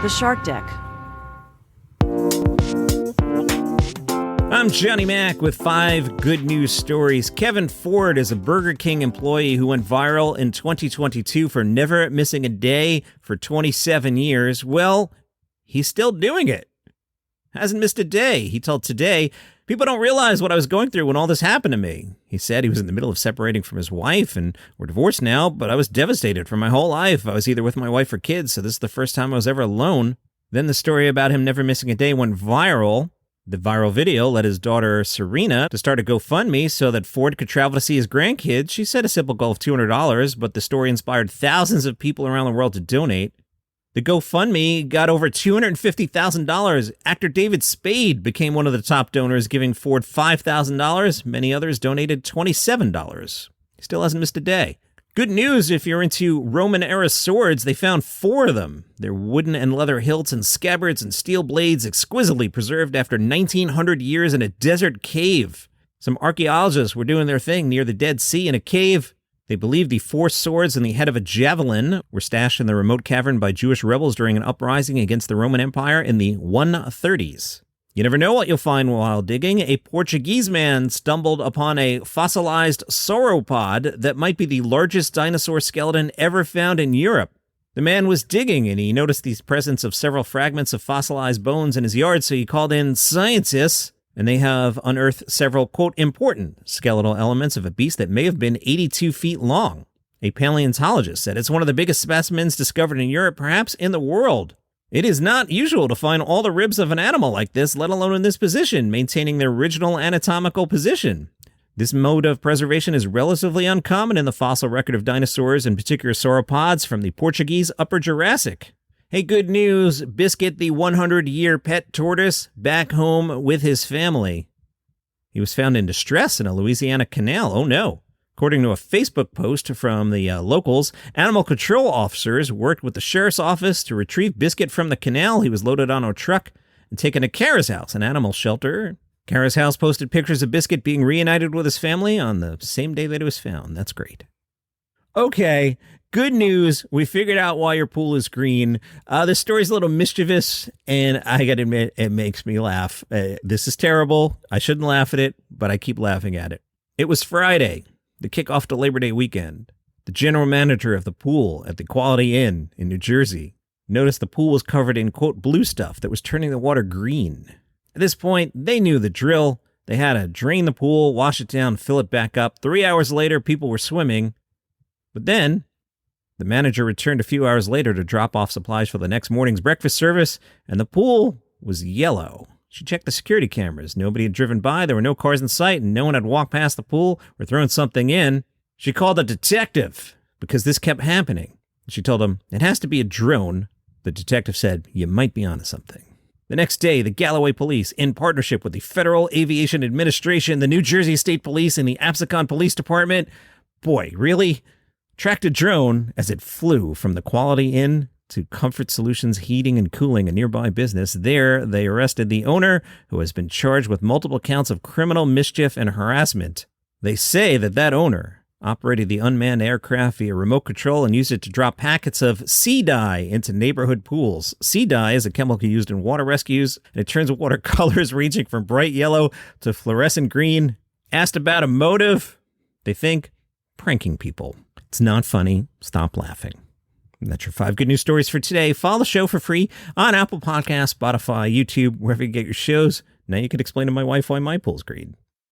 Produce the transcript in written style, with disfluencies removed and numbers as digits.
The Shark Deck. I'm Johnny Mac with 5 good news stories. Kevin Ford is a Burger King employee who went viral in 2022 for never missing a day for 27 years. Well, he's still doing it. Hasn't missed a day. He told Today, "People don't realize what I was going through when all this happened to me." He said he was in the middle of separating from his wife and we're divorced now, but I was devastated for my whole life. I was either with my wife or kids, so this is the first time I was ever alone. Then the story about him never missing a day went viral. The viral video led his daughter, Serena, to start a GoFundMe so that Ford could travel to see his grandkids. She set a simple goal of $200, but the story inspired thousands of people around the world to donate. The GoFundMe got over $250,000. Actor David Spade became one of the top donors, giving Ford $5,000. Many others donated $27. He still hasn't missed a day. Good news if you're into Roman-era swords, they found 4 of them. They're wooden and leather hilts and scabbards and steel blades exquisitely preserved after 1,900 years in a desert cave. Some archaeologists were doing their thing near the Dead Sea in a cave. They believe the 4 swords and the head of a javelin were stashed in the remote cavern by Jewish rebels during an uprising against the Roman Empire in the 130s. You never know what you'll find while digging. A Portuguese man stumbled upon a fossilized sauropod that might be the largest dinosaur skeleton ever found in Europe. The man was digging and he noticed the presence of several fragments of fossilized bones in his yard, so he called in scientists, and they have unearthed several, quote, important skeletal elements of a beast that may have been 82 feet long. A paleontologist said it's one of the biggest specimens discovered in Europe, perhaps in the world. It is not usual to find all the ribs of an animal like this, let alone in this position, maintaining their original anatomical position. This mode of preservation is relatively uncommon in the fossil record of dinosaurs, in particular sauropods from the Portuguese Upper Jurassic. Hey, good news. Biscuit, the 100-year pet tortoise, back home with his family. He was found in distress in a Louisiana canal. Oh, no. According to a Facebook post from the locals, animal control officers worked with the sheriff's office to retrieve Biscuit from the canal. He was loaded on a truck and taken to Kara's house, an animal shelter. Kara's house posted pictures of Biscuit being reunited with his family on the same day that he was found. That's great. Okay, good news. We figured out why your pool is green. This story's a little mischievous, and I gotta admit, it makes me laugh. This is terrible. I shouldn't laugh at it, but I keep laughing at it. It was Friday, the kickoff to Labor Day weekend. The general manager of the pool at the Quality Inn in New Jersey noticed the pool was covered in, quote, blue stuff that was turning the water green. At this point, they knew the drill. They had to drain the pool, wash it down, fill it back up. 3 hours later, people were swimming. But then, the manager returned a few hours later to drop off supplies for the next morning's breakfast service, and the pool was yellow. She checked the security cameras. Nobody had driven by, there were no cars in sight, and no one had walked past the pool or thrown something in. She called a detective because this kept happening. She told him, "It has to be a drone." The detective said, "You might be onto something." The next day, the Galloway Police, in partnership with the Federal Aviation Administration, the New Jersey State Police, and the Absecon Police Department, boy, really? Tracked a drone as it flew from the Quality Inn to Comfort Solutions Heating and Cooling, a nearby business. There, they arrested the owner, who has been charged with multiple counts of criminal mischief and harassment. They say that owner operated the unmanned aircraft via remote control and used it to drop packets of sea dye into neighborhood pools. Sea dye is a chemical used in water rescues, and it turns water colors ranging from bright yellow to fluorescent green. Asked about a motive, they think pranking people. It's not funny. Stop laughing. And that's your 5 good news stories for today. Follow the show for free on Apple Podcasts, Spotify, YouTube, wherever you get your shows. Now you can explain to my wife why my pool's green.